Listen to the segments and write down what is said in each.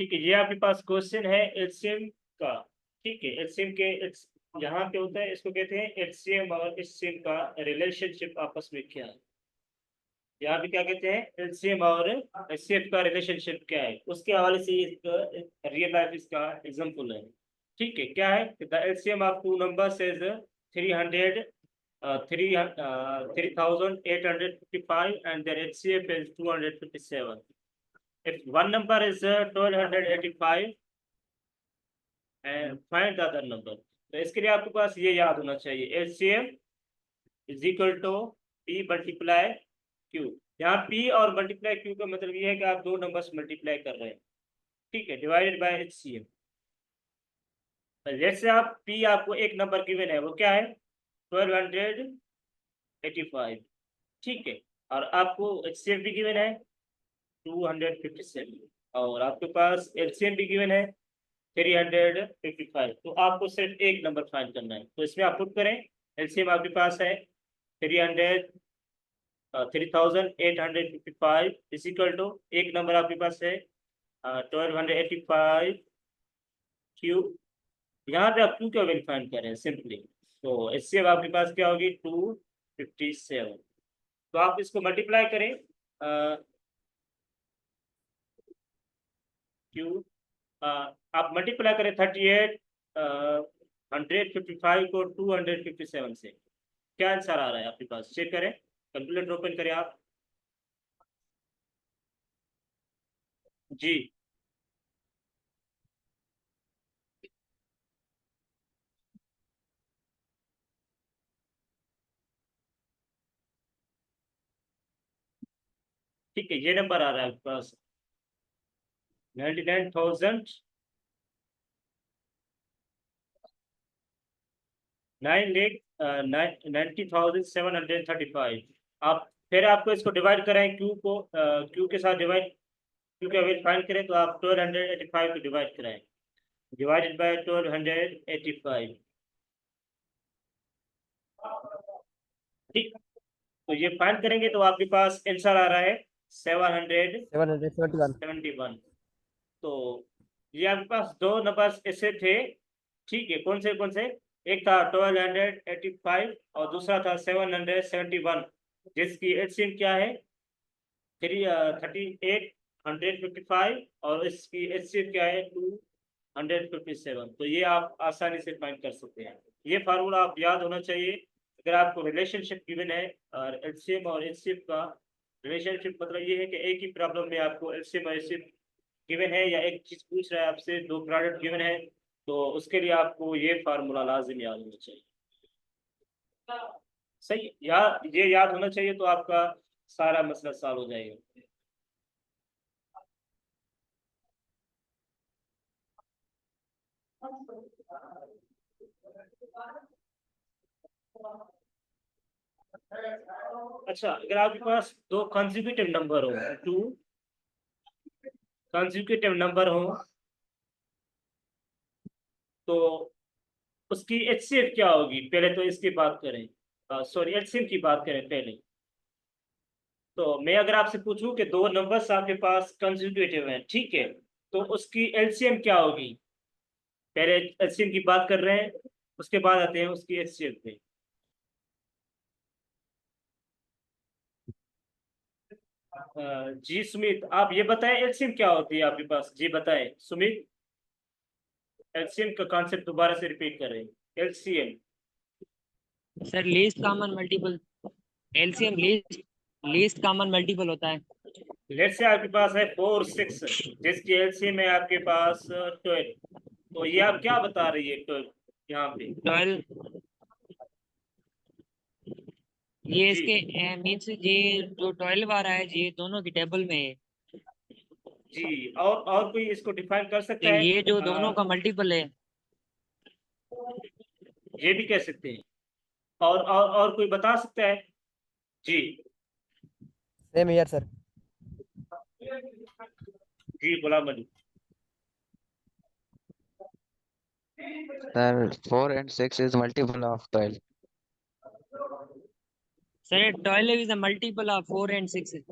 ठीक है, ये आपके पास क्वेश्चन है एलसीएम का। ठीक है, एलसीएम के यहाँ पे होता है, इसको कहते हैं एलसीएम और एचसीएम का रिलेशनशिप आपस में क्या है। यहाँ पे क्या कहते हैं, एलसीएम और एचसीएफ का रिलेशनशिप क्या है, उसके हवाले से इसका रियल लाइफ इसका एग्जांपल है। ठीक है, क्या है, the LCM of two numbers is 300 3855 and their HCF is 257. If one number is 1285 and find the other number, तो इसके लिए आपके पास ये याद होना चाहिए, HCF is equal to P multiply Q. यहाँ पी और मल्टीप्लाई क्यू का मतलब ये है कि आप दो नंबर्स मल्टीप्लाई कर रहे हैं। ठीक है, डिवाइडेड बाय एचसीएफ। जैसे आप पी, आपको एक नंबर गिवन है, वो क्या है 1285। ठीक है, और आपको एचसीएफ भी गिवन है 257, और आपके पास एलसीएम भी गिवन है 355। तो आपको सिर्फ एक नंबर फाइंड करना है, तो इसमें आप पुट करें। एलसीएम आपके पास है 3855 इज इक्वल टू, एक नंबर आपके पास है 1285 क्यू। यहाँ पे आप क्यू का वैल्यू फाइंड कर रहे हैं सिंपली, तो एचसीएफ आपके पास क्या होगी 257। तो आप इसको मल्टीप्लाई करें, क्यू आप मल्टीप्लाई करें 155 को 257 से, क्या आंसर आ रहा है आपके पास, चेक करें, कैलकुलेटर ओपन करें आप। जी, ठीक है, ये नंबर आ रहा है आपके पास 99,000 90,735। आप फिर आपको इसको डिवाइड करें, क्यू को क्यू के साथ डिवाइड, क्यू का वैल्यू फाइंड करें, तो आप 1285 को डिवाइड कराएं, डिवाइडेड बाय 1285। ठीक, तो ये फाइंड करेंगे तो आपके पास आंसर आ रहा है 771। तो ये आपके पास दो नंबर्स ऐसे थे। ठीक है, कौन से, एक था 1285 और दूसरा था 771, जिसकी एचसीएम क्या है 3855 और इसकी एचसीएफ क्या है 257। तो ये आप आसानी से फाइंड कर सकते हैं। ये फार्मूला आप याद होना चाहिए अगर आपको रिलेशनशिप गिवन है, और एलसीएम और एचसीएफ का रिलेशनशिप मतलब ये है कि एक ही प्रॉब्लम में आपको एलसीएम और एचसीएफ गिवन है, या एक चीज पूछ रहा है आपसे, दो प्रोडक्ट गिवन है, तो उसके लिए आपको ये फार्मूला लाजिम याद होना चाहिए। सही, ये याद होना चाहिए, तो आपका सारा मसला सॉल्व हो जाएगा। अच्छा, अगर आपके पास दो कंसेक्यूटिव नंबर हो, टू कंसेक्यूटिव नंबर हो, तो उसकी एचसीएफ क्या होगी, पहले तो इसकी बात करें, सॉरी एचसीएफ की बात करें पहले। तो मैं अगर आपसे पूछूं कि दो नंबर्स आपके पास कंसेक्यूटिव हैं, ठीक है, तो उसकी एलसीएम क्या होगी, पहले एलसीएम की बात कर रहे हैं, उसके बाद आते हैं उसकी एचसीएफ पे। जी सुमित, आप ये बताएं एलसीएम क्या होती है आपके पास, जी बताएं सुमित, एलसीएम का कॉन्सेप्ट दोबारा से रिपीट करें, LCM. Sir least common multiple, LCM least common multiple होता है। लेट्स से आपके पास है 4 6, जिसकी एलसीएम है आपके पास 12। तो ये आप क्या बता रही है 12 यहाँ पे, 12, ये जी इसके मीन्स ये जो 12 आ रहा है ये दोनों की टेबल में है, जी, और कोई इसको डिफाइन कर तो सकता है, ये जो दोनों का मल्टीपल है। ये भी कह सकते हैं, और कोई बता सकता है, जी सेम ईयर सर। जी Ghulam Ali. Sir, 4 and 6 is multiple of 12. Sir 12 is a multiple of 4 and 6।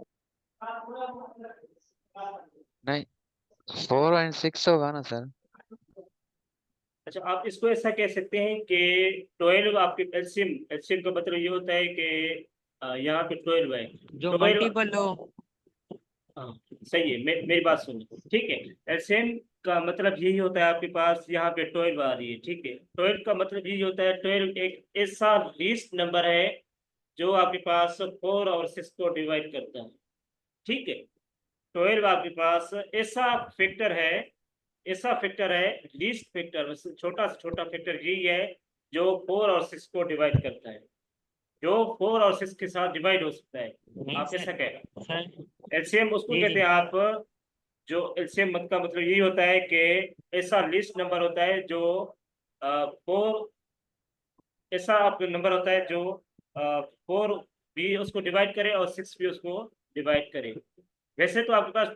नहीं, 4 and 6 होगा ना सर? अच्छा, आप इसको ऐसा कह सकते हैं कि 12 आपके एलसीएम, एलसीएम का मतलब ये होता है कि यहाँ पे 12 है। जो 12, मल्टीपल हो। हाँ सही है, मेरी बात सुनो, ठीक है। एलसीएम का मतलब यही होता है, आपके पास यहाँ पे 12 आ रही है, ठीक है। 12 का मतलब यही होता है, 12 एक ऐसा लीस्ट नंबर है जो आपके पास 4 और 6 को डिवाइड करता है, ठीक है। 12 आपके पास ऐसा फैक्टर है, ऐसा फैक्टर है, लीस्ट फैक्टर, छोटा से छोटा फैक्टर यही है जो 4 और 6 को डिवाइड करता है, जो 4 और 6 के साथ डिवाइड हो सकता है। नहीं आप ऐसा कह सर, एलसीएम उसको जी कहते जी हैं आप, जो एलसीएम मत का मतलब यही होता है कि ऐसा लिस्ट नंबर होता है जो 4, ऐसा आपका नंबर होता है जो 4 भी उसको डिवाइड करे और 6 भी उसको डिवाइड करे। वैसे तो आपके पास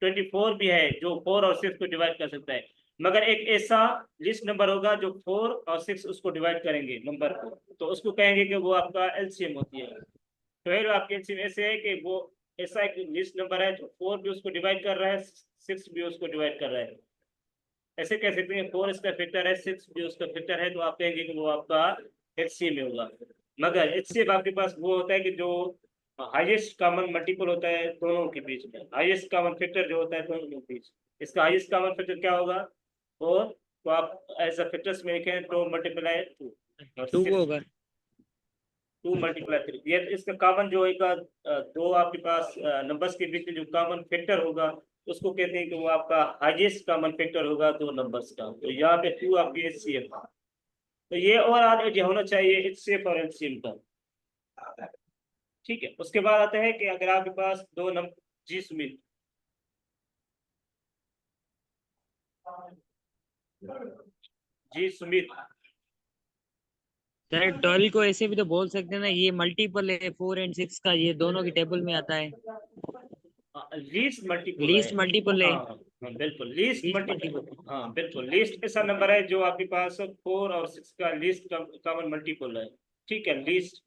24 भी है जो 4 और 6 को डिवाइड कर सकता है, मगर एक ऐसा लिस्ट नंबर होगा जो 4 और 6 उसको डिवाइड करेंगे नंबर को, तो उसको कहेंगे कि वो आपका एलसीएम होती है। 12 आपकी एलसीएम ऐसे है कि वो ऐसा एक लिस्ट नंबर है जो 4 भी उसको डिवाइड कर रहा है, 6 भी उसको डिवाइड कर रहा है। ऐसे कह सकते हैं 4 इसका फैक्टर है, 6 भी उसका फैक्टर है, तो आप कहेंगे कि वो आपका एचसीएम में होगा। मगर एचसीएफ आपके पास वो होता है कि जो हाईएस्ट कॉमन मल्टीपल होता है दोनों के बीच में, हाईएस्ट कॉमन फैक्टर जो होता है दोनों के बीच, इसका हाईएस्ट कॉमन फैक्टर क्या होगा? 4, तो आप एज अ फैक्टर्स में लिखें 2 मल्टीप्लाई 2 और 2 6, होगा। 2 मल्टीप्लाई 3, ये इसका कॉमन जो होगा, दो आपके पास नंबर्स के बीच में जो कॉमन फैक्टर होगा उसको कहते हैं कि वो आपका हाईएस्ट कॉमन फैक्टर होगा दो नंबर्स का। तो यहाँ पे 2 आपकी एचसीएफ, तो ये ओवरऑल आइडिया होना चाहिए एचसीएफ और एलसीएम का, ठीक है। उसके बाद आता है कि अगर आपके पास दो नंबर, जी सुमित, जी सुमित, सर 12 को ऐसे भी तो बोल सकते हैं ना, ये मल्टीपल है 4 एंड 6 का, ये दोनों की टेबल में आता है। लीस्ट मल्टीपल है। लीस्ट मल्टीपल है। हाँ हाँ बिल्कुल, लीस्ट लीस्ट मल्टीपल, मल्टीपल। हाँ बिल्कुल, लीस्ट ऐसा नंबर है जो आपके पास 4 और 6 का लीस्ट कॉमन मल्टीपल है, ठीक है, लीस्ट।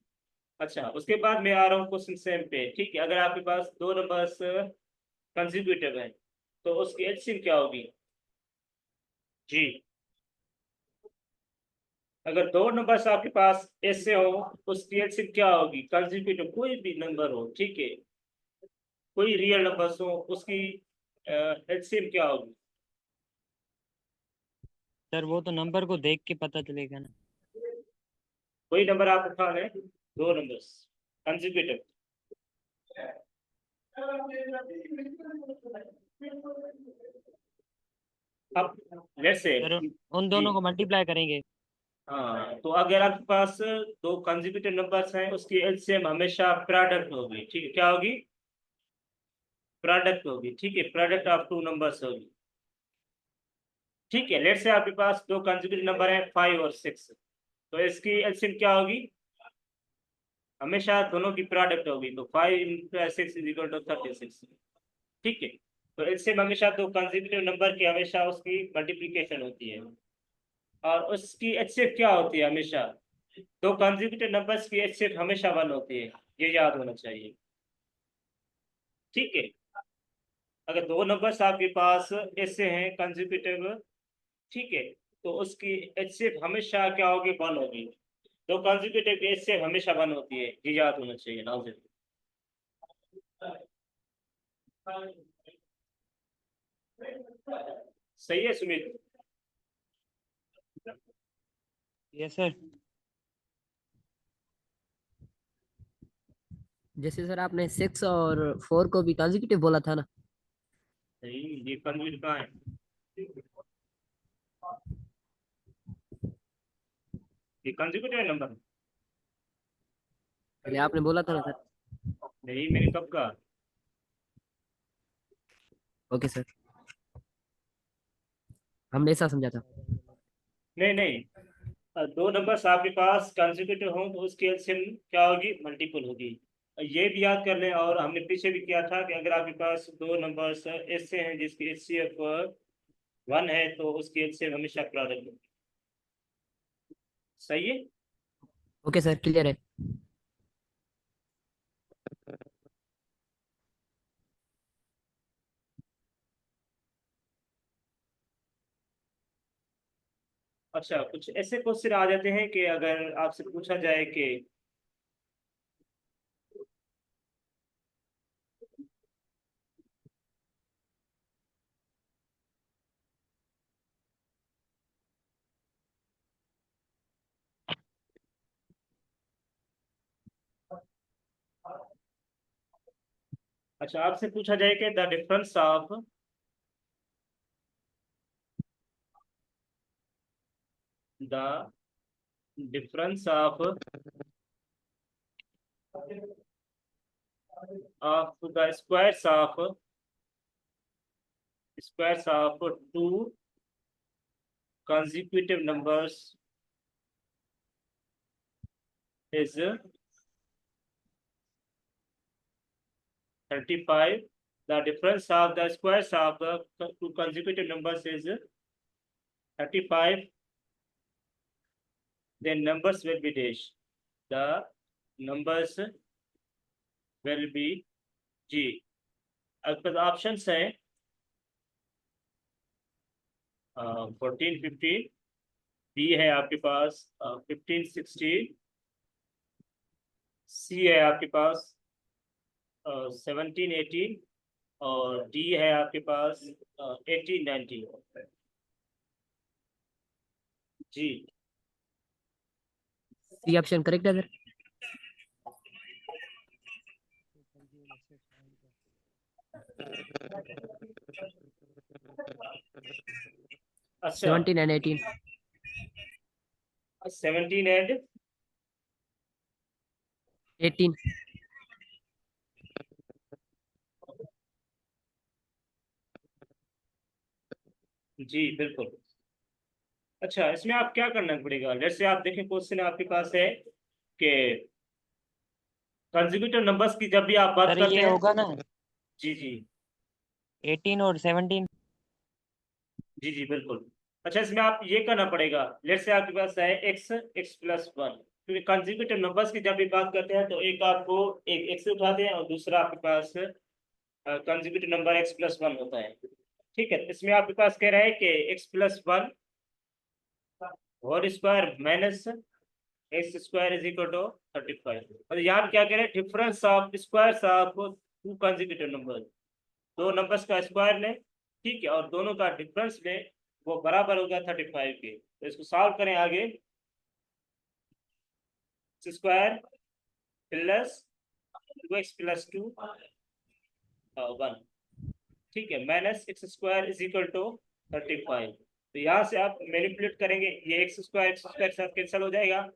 अच्छा, उसके बाद मैं आ रहा हूँ क्वेश्चन सेम पे, ठीक है। अगर आपके पास दो नंबर्स कंसेक्यूटिव है तो उसकी एलसीएम क्या होगी? जी, अगर दो नंबर्स आपके पास ऐसे हो उसकी एलसीएम क्या होगी? कंसेक्यूटिव कोई भी नंबर हो, ठीक है, कोई रियल नंबर्स हो उसकी एलसीएम क्या होगी? सर वो तो नंबर को देख के पता चलेगा ना। कोई नंबर आप उठा लें, दो नंबर्स कंसेक्यूटिव, अब लेट्स से, सर उन जी, दोनों को मल्टीप्लाई करेंगे। हाँ, तो अगर आपके पास दो कंसेक्यूटिव नंबर्स हैं उसकी एलसीएम हमेशा प्रोडक्ट होगी, ठीक है, क्या होगी? प्रोडक्ट होगी, ठीक है, प्रोडक्ट ऑफ टू नंबर्स होगी, ठीक है। लेट्स से आपके पास दो कंसेक्यूटिव नंबर है 5 और 6, तो इसकी एलसीएम क्या होगी? हमेशा दोनों की प्रोडक्ट होगी, तो 5 इंटू 6 इज इक्वल टू 36, ठीक है। तो एलसीएम हमेशा दो कंसेक्यूटिव नंबर की हमेशा उसकी मल्टीप्लिकेशन होती है, और उसकी एचसीएफ क्या होती है? हमेशा दो कंसेक्यूटिव नंबर्स की एचसीएफ हमेशा 1 होती है, ये याद होना चाहिए, ठीक है। अगर दो नंबर्स आपके पास ऐसे हैं कंसेक्यूटिव, ठीक है, तो उसकी एचसीएफ हमेशा क्या होगी? 1 होगी। दो कंसेक्यूटिव की एचसीएफ हमेशा 1 होती है, ये याद होना चाहिए नाउ। सही है सुमित? Yes sir. जैसे सर आपने 6 और 4 को भी कंसेक्यूटिव बोला था ना। नहीं, ये कंसेक्यूटिव कहाँ है? ये कंसेक्यूटिव नंबर पहले आपने बोला था ना सर। नहीं, मैंने कब कहा? ओके सर, हमने ऐसा समझा था। नहीं नहीं, दो नंबर्स आपके पास कंसेक्यूटिव हों तो उसकी एलसीएम क्या होगी? मल्टीपल होगी। ये भी याद कर लें, और हमने पीछे भी किया था कि अगर आपके पास दो नंबर्स ऐसे हैं जिसकी एचसीएफ 1 है तो उसकी एलसीएम हमेशा प्रोडक्ट होगी, सही है। ओके सर, क्लियर है। अच्छा, कुछ ऐसे क्वेश्चन आ जाते हैं कि अगर आपसे पूछा जाए कि अच्छा, आपसे पूछा जाए कि the difference of the difference of the squares of two consecutive numbers is 35. The difference of the squares of the two consecutive numbers is 35. Then numbers will be dash. The numbers will be G. आपके option है 14, 15, B है आपके पास 15, 16, सी है आपके पास 17, 18 और D है आपके पास 18, 19। जी, C option correct है सर। अच्छा 17 and 18। 17 and 18। जी बिल्कुल। अच्छा, इसमें आप क्या करना पड़ेगा, जैसे आप देखें क्वेश्चन आपके पास है कि कंसेक्यूटिव नंबर्स की जब भी आप बात सर करते ये हैं। होगा ना जी जी 18 और 17। जी जी बिल्कुल। अच्छा, इसमें आप ये करना पड़ेगा, लेट से आपके पास है x+1, क्योंकि कंसेक्यूटिव नंबर्स की जब भी बात करते हैं तो एक आपको एक x उठाते हैं और दूसरा आपके पास कंसेक्यूटिव नंबर x+1 होता है। ठीक है, इसमें आपके पास कह रहा है कि x+1 whole square minus X square is equal to 35। और यहाँ पे क्या कह रहे हैं, difference of squares of two consecutive number, दो नंबर्स का स्क्वायर लें, ठीक है, और दोनों का डिफरेंस लें, वो बराबर होगा 35 के। तो इसको सॉल्व करें आगे, स्क्वायर प्लस 2x+2 1, ठीक है, minus X square is equal to 35। तो यहाँ से आप मैनिपुलेट करेंगे, ये एक्स स्क्वायर साथ कैंसिल हो जाएगा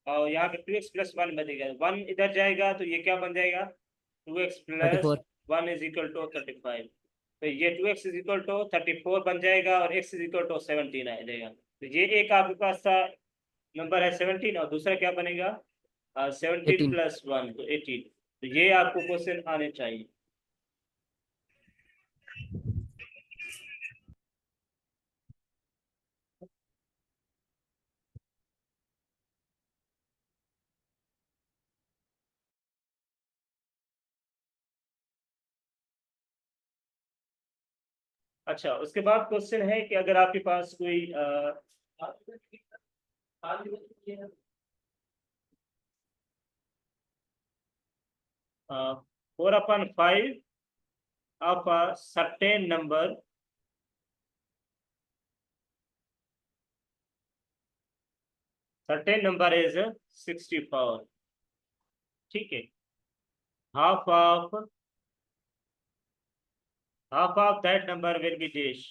और यहाँ पे 2x+1 बचेगा, 1 इधर जाएगा तो ये क्या बन जाएगा, 2x+1 34। Is equal to 35। तो ये 2x इज इक्वल टू 34 बन जाएगा और x इज इक्वल टू 17 आ जाएगा। तो ये एक आपके पास था नंबर है 17 और दूसरा क्या बनेगा 17 18। + 1 तो 18। तो ये आपको क्वेश्चन आने चाहिए। अच्छा, उसके बाद क्वेश्चन है कि अगर आपके पास कोई 4/5 of a certain number, is 64, ठीक है, half of that number will be dash।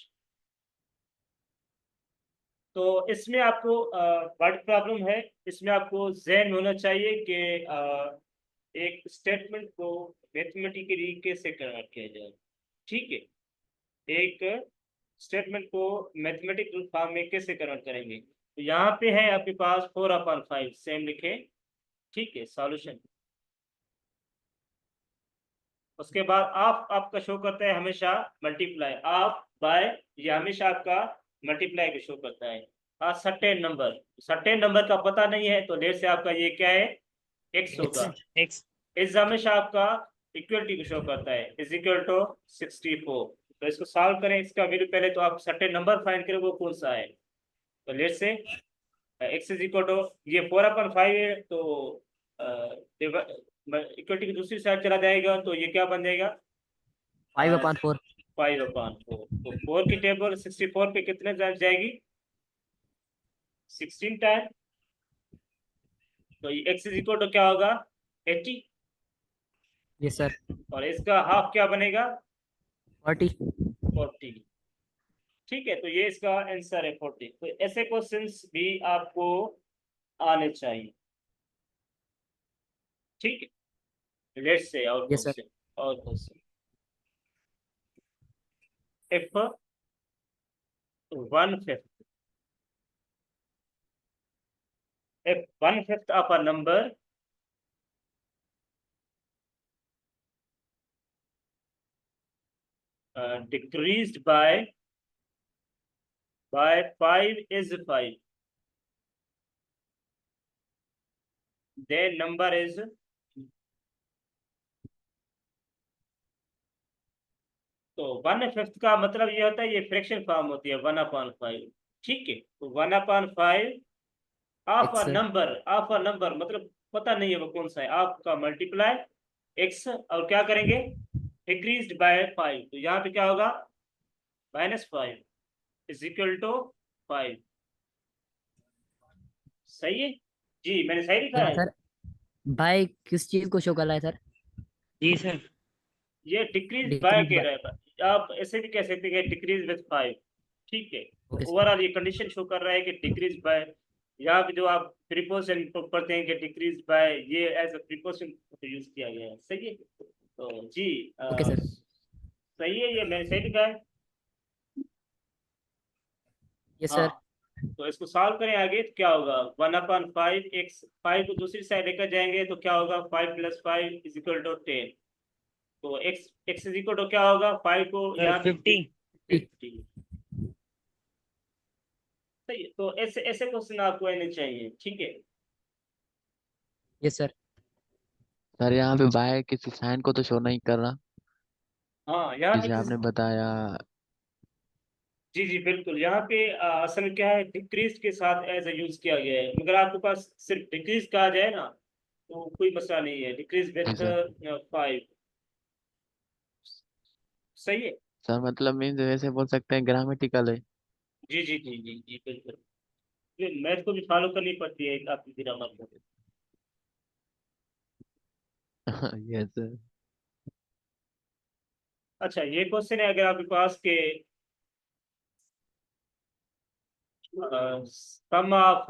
तो इसमें आपको वर्ड प्रॉब्लम है, इसमें आपको ज़हन होना चाहिए कि एक स्टेटमेंट को मैथमेटिकली कैसे कन्वर्ट किया जाए। ठीक है, एक स्टेटमेंट को मैथमेटिकल फॉर्म में कैसे कन्वर्ट करेंगे। तो यहाँ पे है आपके पास 4/5 सेम लिखे, ठीक है, सॉल्यूशन। उसके बाद आप आपका शो करता है हमेशा मल्टीप्लाई, आप बाय, ये हमेशा आपका मल्टीप्लाई का शो करता है। सर्टेन नंबर का पता नहीं है तो लेट से आपका ये क्या है, x होगा। x इस हमेशा आपका इक्वलिटी को शो करता है, इज इक्वल टू 64। तो इसको सॉल्व करें, इसका वैल्यू पहले तो आप सर्टेन नंबर फाइंड करें वो कौन सा है। तो लेट से x इज इक्वल टू ये 4/5 है, तो इक्वलिटी की दूसरी साइड चला जाएगा, तो ये क्या बन जाएगा 5/4। 5/4। तो 4 की टेबल 64 पे कितने जाएगी 16 टाइम। तो x इज इक्वल टू क्या होगा 80, यस सर। और इसका हाफ क्या बनेगा 40। 40। ठीक है, तो ये इसका आंसर है 40। तो ऐसे क्वेश्चंस भी आपको आने चाहिए। ठीक है, लेट्स से और Yes, sir. क्वेश्चन और question if 1/5 if 1/5 of a number decreased by 5 is 5, then number is तो 1/5 का मतलब ये होता है, ये फ्रैक्शन फॉर्म होती है 1/5। ठीक है, तो 1/5 ऑफ X, अ नंबर मतलब पता नहीं है वो कौन सा है, आपका मल्टीप्लाई x, और क्या करेंगे डिक्रीज्ड बाय 5, तो यहाँ पे क्या होगा -5 इज इक्वल टू 5। सही है जी, मैंने सही लिखा यहाँ है। सर बाय किस चीज को शो कर रहा है सर? जी सर। ये डिक्रीज बाय डिक्रीज कह बाय। रहा है, आप ऐसे भी कह सकते हैं डिक्रीज विद 5। ठीक है, तो ओके सर। ओवरऑल ये कंडीशन शो कर रहा है कि डिक्रीज बाय, यहाँ पे जो आप प्रीपोजिशन पढ़ते हैं कि डिक्रीज बाय, ये एज अ प्रीपोजिशन यूज किया गया है। सही है, तो जी ओके सर। सही है, ये मैंने सही लिखा है। यस हाँ, सर। तो इसको सॉल्व करें आगे, तो क्या होगा 1/5 x, 5 को दूसरी साइड लेकर जाएंगे तो क्या होगा 5 + 5 इज इक्वल टू 10। तो x इज इक्वल टू क्या होगा 5 को सर यहाँ 50। 50। सही है, तो ऐसे ऐसे क्वेश्चन आपको आने चाहिए। ठीक है, यस सर। सर यहाँ पे बाय किसी साइन को तो शो नहीं कर रहा, हाँ यहाँ पे जैसे आपने बताया। जी जी बिल्कुल, यहाँ पे असल में क्या है डिक्रीज के साथ एज यूज किया गया है, मगर आपके पास सिर्फ डिक्रीज कहा जाए ना तो कोई मसला नहीं है, डिक्रीज जी विथ सर। 5। सही है, सर मतलब मीन्स वैसे बोल सकते हैं ग्रामेटिकल है। जी जी जी जी जी बिल्कुल, ये मैथ को भी फॉलो करनी पड़ती है आपकी ग्रामर को। Yes sir. अच्छा, ये क्वेश्चन है अगर आपके पास के sum of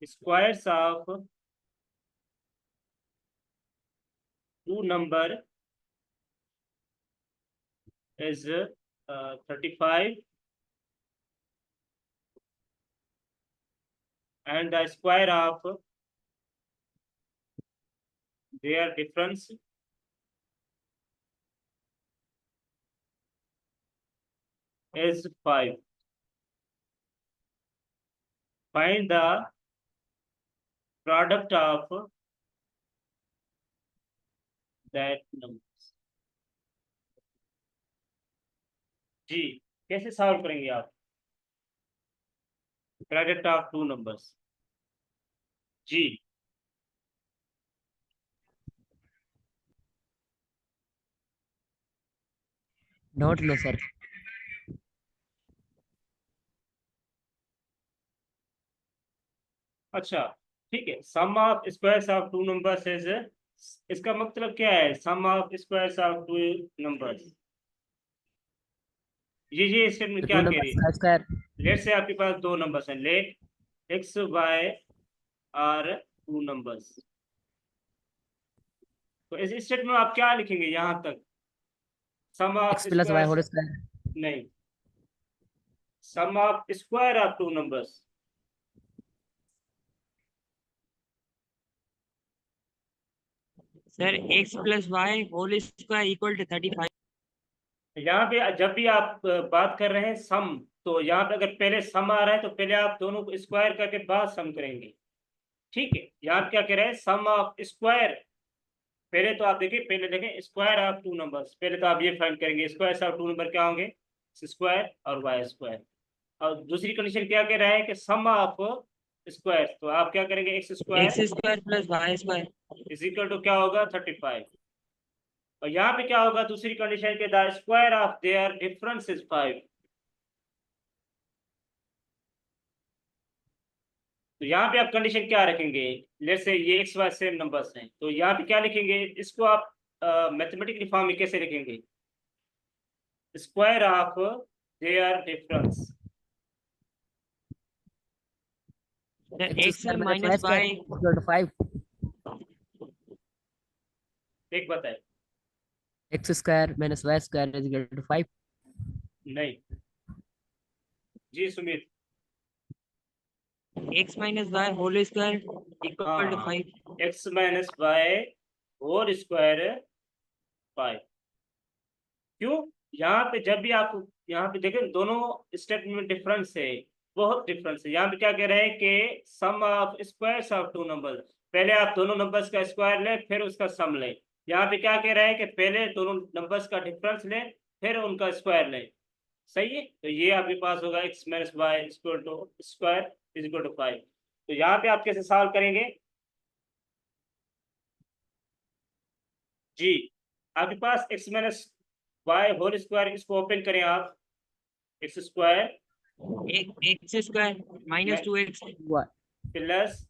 squares of two number is 35 and the square of their difference is 5. Find the product of that numbers. जी, कैसे सॉल्व करेंगे आप प्रोडक्ट ऑफ टू नंबर्स? जी नोट लो सर। अच्छा, ठीक है, sum of squares of two numbers is, इसका मतलब क्या है sum of squares of two numbers? ये स्टेटमेंट तो क्या टू कह नंबर रही है? का स्क्वायर। लेट से आपके पास दो नंबर्स हैं, let x y are two numbers. तो इस स्टेटमेंट में आप क्या लिखेंगे यहाँ तक? Sum of x plus Y square, whole square. नहीं, sum of square of two numbers. Sir x + y whole square equal to 35। यहाँ पे जब भी आप बात कर रहे हैं सम, तो यहाँ पे अगर पहले सम आ रहा है तो पहले आप दोनों को स्क्वायर करके बाद सम करेंगे। ठीक है, यहाँ पे क्या कह रहे हैं सम ऑफ स्क्वायर, पहले तो आप देखिए, पहले देखें स्क्वायर ऑफ टू नंबर्स, पहले तो आप ये फाइंड करेंगे स्क्वायर ऑफ टू नंबर क्या होंगे, स्क्वायर और वाई स्क्वायर। और दूसरी कंडीशन क्या कह रहा है कि सम ऑफ स्क्वायर, तो आप क्या करेंगे, X X square square plus Y square is equal to क्या होगा 35। और यहाँ पे क्या होगा, दूसरी कंडीशन के the square of their difference is 5। तो यहाँ पे आप कंडीशन क्या रखेंगे, लेट्स से ये एक्स वाई सेम नंबर्स हैं, तो यहाँ पे क्या लिखेंगे, इसको आप मैथमेटिकली फॉर्म में कैसे लिखेंगे, square of their difference. X minus Y equal to 5। एक बताए, x square minus y square is equal to 5। नहीं जी Sumit, x minus y whole square equal to हाँ 5। X minus y whole square 5। क्यों, यहाँ पे जब भी आप यहाँ पे देखें दोनों स्टेप में डिफरेंस है, बहुत डिफरेंस है। यहाँ पे क्या कह रहे हैं कि sum of squares of two number, पहले आप दोनों नंबर्स का स्क्वायर लें फिर उसका सम लें। यहाँ पे क्या कह रहे हैं कि पहले दोनों नंबर्स का डिफरेंस लें फिर उनका स्क्वायर लें। सही है, तो ये आपके पास होगा X minus Y equal to square is equal to 5। तो यहाँ पे आप कैसे सॉल्व करेंगे जी, आपके पास x minus y whole square, इसको ओपन करें आप, x square x square minus 2x plus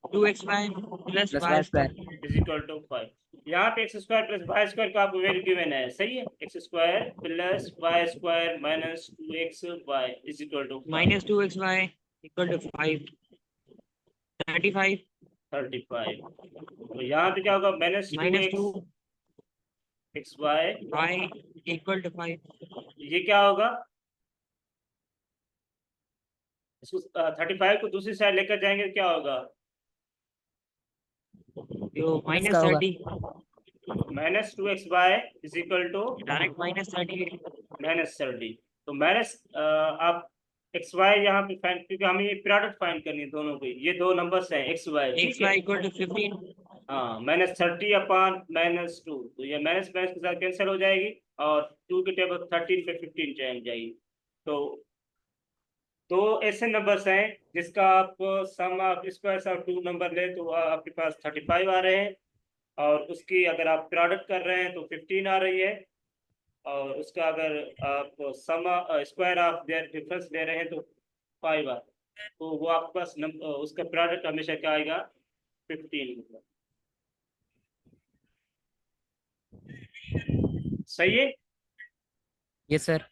2x y plus plus y y square square is equal to 5। यहाँ पे x square plus Y square का आपको वैल्यू गिवन है, सही है, x square plus Y square minus 2x Y is equal to minus 2x y equal to 5 35 35। तो यहाँ पे क्या होगा, minus minus 2 X Y, Y equal to 5 ये क्या होगा, इसको 35 को दूसरी साइड लेकर जाएंगे तो क्या होगा, तो माइनस का होगा 30 minus 2x Y is equal to direct minus 30 minus 30। तो माइनस आप एक्स वाई यहाँ पे फाइंड, क्योंकि हमें ये प्रोडक्ट फाइंड करनी है दोनों की, ये दो नंबर्स हैं एक्स वाई, x ठीक है, वाई इक्वल टू 15 हाँ माइनस 30 अपॉन माइनस 2, तो ये माइनस माइनस के साथ कैंसिल हो जाएगी और 2 की टेबल 13 पे 15 चेंज जाएगी। तो दो ऐसे नंबर्स हैं जिसका आप sum of squares of two number ले तो आपके पास 35 आ रहे हैं, और उसकी अगर आप प्रोडक्ट कर रहे हैं तो 15 आ रही है, और उसका अगर आप सम स्क्वायर ऑफ देयर डिफरेंस ले रहे हैं तो 5 आ, तो वो आपके पास उसका प्रोडक्ट हमेशा क्या आएगा 15। सही है। Yes sir.